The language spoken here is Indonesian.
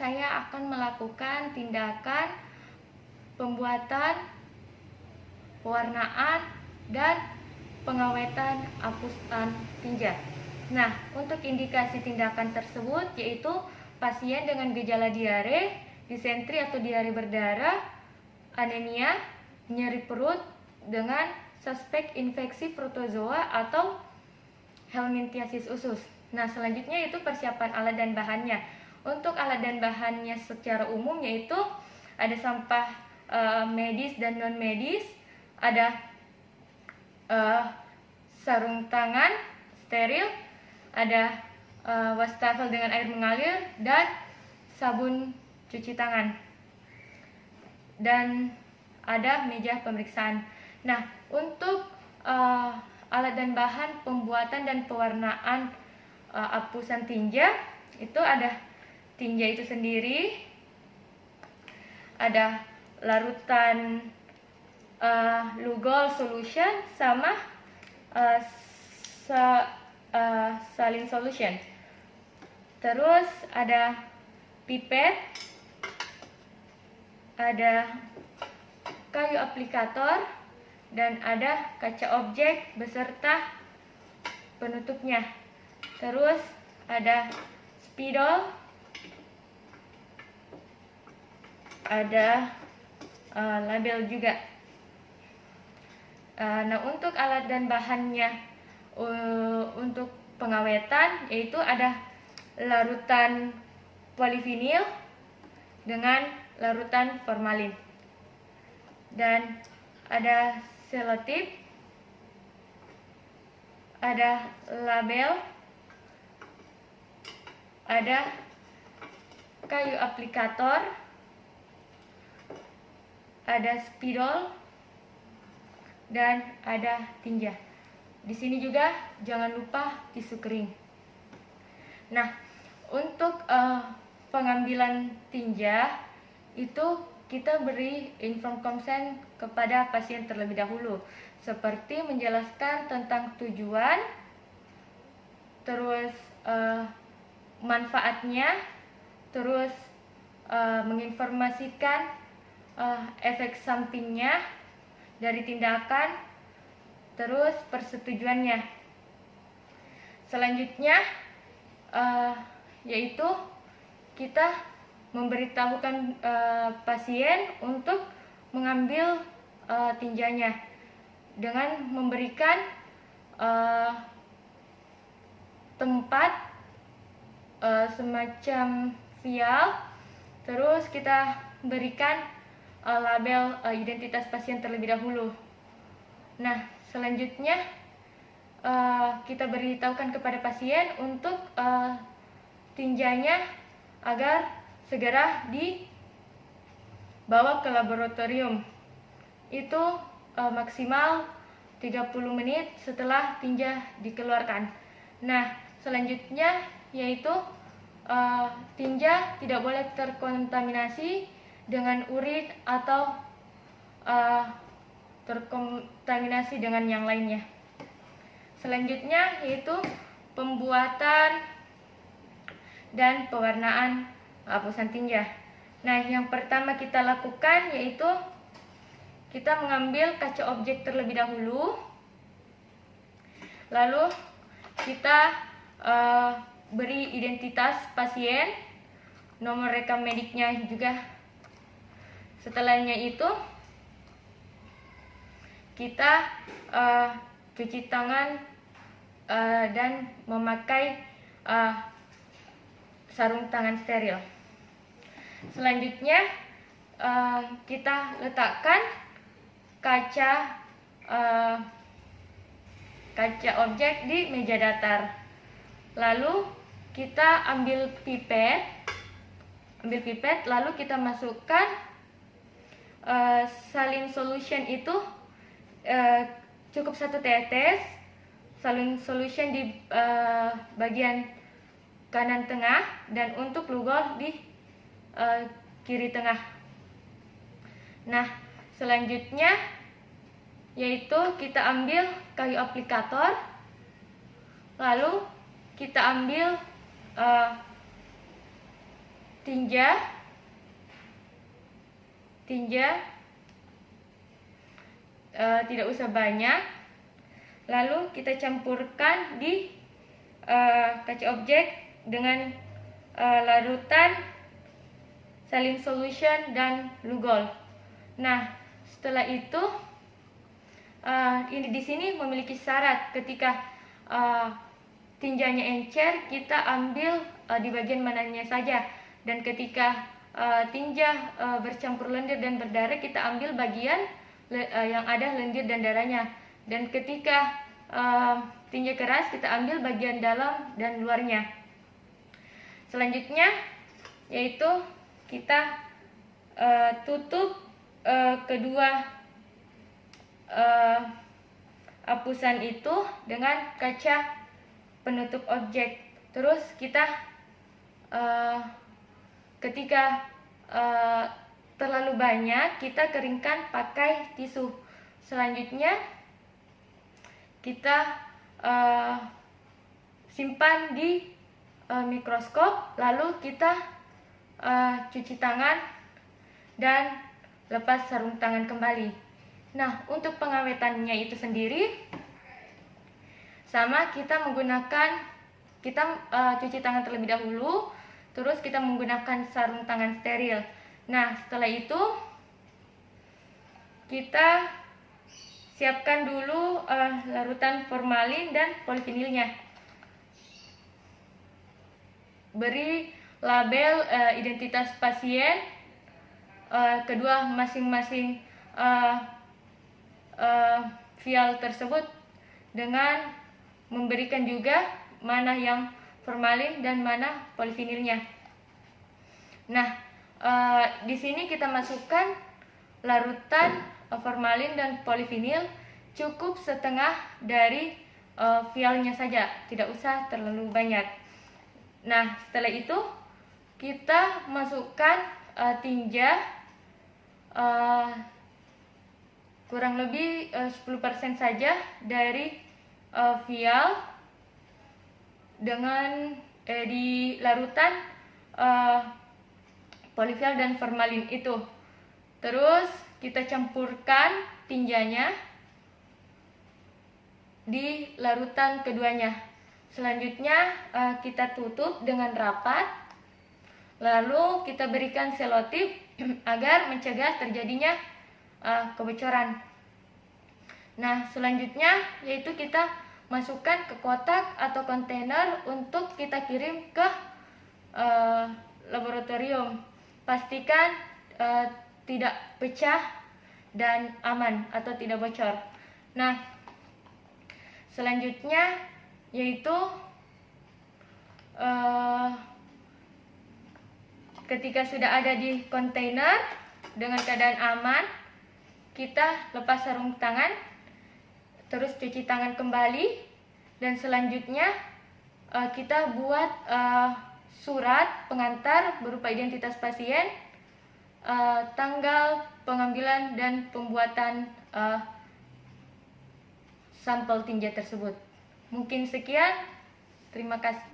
saya akan melakukan tindakan pembuatan, pewarnaan, dan pengawetan hapusan tinja. Nah, untuk indikasi tindakan tersebut yaitu pasien dengan gejala diare, disentri atau diare berdarah, anemia, nyeri perut dengan suspek infeksi protozoa atau helminthiasis usus. Nah, selanjutnya itu persiapan alat dan bahannya. Untuk alat dan bahannya secara umum yaitu ada sampah medis dan non medis, ada sarung tangan steril, ada wastafel dengan air mengalir, dan sabun cuci tangan, dan ada meja pemeriksaan. Nah, untuk alat dan bahan pembuatan dan pewarnaan hapusan tinja itu ada tinja itu sendiri, ada larutan Lugol solution sama saline solution. Terus ada pipet, ada kayu aplikator, dan ada kaca objek beserta penutupnya. Terus ada spidol, ada label juga. Nah, untuk alat dan bahannya untuk pengawetan yaitu ada larutan polivinil dengan larutan formalin, dan ada selotip, ada label, ada kayu aplikator, ada spidol, dan ada tinja. Di sini juga jangan lupa tisu kering. Nah, untuk pengambilan tinja itu kita beri informed consent kepada pasien terlebih dahulu, seperti menjelaskan tentang tujuan, terus manfaatnya, terus menginformasikan efek sampingnya dari tindakan, terus persetujuannya. Selanjutnya yaitu kita memberitahukan pasien untuk mengambil tinjanya dengan memberikan tempat semacam vial, terus kita berikan label identitas pasien terlebih dahulu. Nah, selanjutnya kita beritahukan kepada pasien untuk tinjanya agar segera dibawa ke laboratorium. Itu maksimal 30 menit setelah tinja dikeluarkan. Nah, selanjutnya yaitu tinja tidak boleh terkontaminasi dengan urin atau terkontaminasi dengan yang lainnya. Selanjutnya yaitu pembuatan dan pewarnaan hapusan tinja. Nah, yang pertama kita lakukan yaitu kita mengambil kaca objek terlebih dahulu, lalu kita beri identitas pasien, nomor rekam mediknya juga. Setelahnya itu kita cuci tangan dan memakai sarung tangan steril. Selanjutnya kita letakkan kaca objek di meja datar. Lalu kita ambil pipet, lalu kita masukkan saline solution itu cukup 1 tetes saline solution di bagian kanan tengah, dan untuk Lugol di kiri tengah. Nah, selanjutnya yaitu kita ambil kayu aplikator, lalu kita ambil tinja tidak usah banyak, lalu kita campurkan di kaca objek dengan larutan saline solution dan Lugol. Nah, setelah itu ini di sini memiliki syarat ketika tinjanya encer, kita ambil di bagian mananya saja, dan ketika tinja bercampur lendir dan berdarah, kita ambil bagian yang ada lendir dan darahnya, dan ketika tinja keras, kita ambil bagian dalam dan luarnya. Selanjutnya yaitu kita tutup kedua hapusan itu dengan kaca penutup objek. Terus kita ketika terlalu banyak, kita keringkan pakai tisu. Selanjutnya kita simpan di mikroskop, lalu kita cuci tangan dan lepas sarung tangan kembali. Nah, untuk pengawetannya itu sendiri sama, kita cuci tangan terlebih dahulu, terus kita menggunakan sarung tangan steril. Nah, setelah itu kita siapkan dulu larutan formalin dan polivinilnya. Beri label identitas pasien kedua masing-masing vial tersebut, dengan memberikan juga mana yang formalin dan mana polivinilnya. Nah, di sini kita masukkan larutan formalin dan polivinil cukup setengah dari vialnya saja, tidak usah terlalu banyak. Nah, setelah itu kita masukkan tinja kurang lebih 10% saja dari vial dengan di larutan polivial dan formalin itu. Terus kita campurkan tinjanya di larutan keduanya. Selanjutnya kita tutup dengan rapat, lalu kita berikan selotip agar mencegah terjadinya kebocoran. Nah, selanjutnya yaitu kita masukkan ke kotak atau kontainer untuk kita kirim ke laboratorium. Pastikan tidak pecah dan aman atau tidak bocor. Nah, selanjutnya yaitu ketika sudah ada di kontainer dengan keadaan aman, kita lepas sarung tangan, terus cuci tangan kembali, dan selanjutnya kita buat surat pengantar berupa identitas pasien, tanggal pengambilan dan pembuatan sampel tinja tersebut. Mungkin sekian, terima kasih.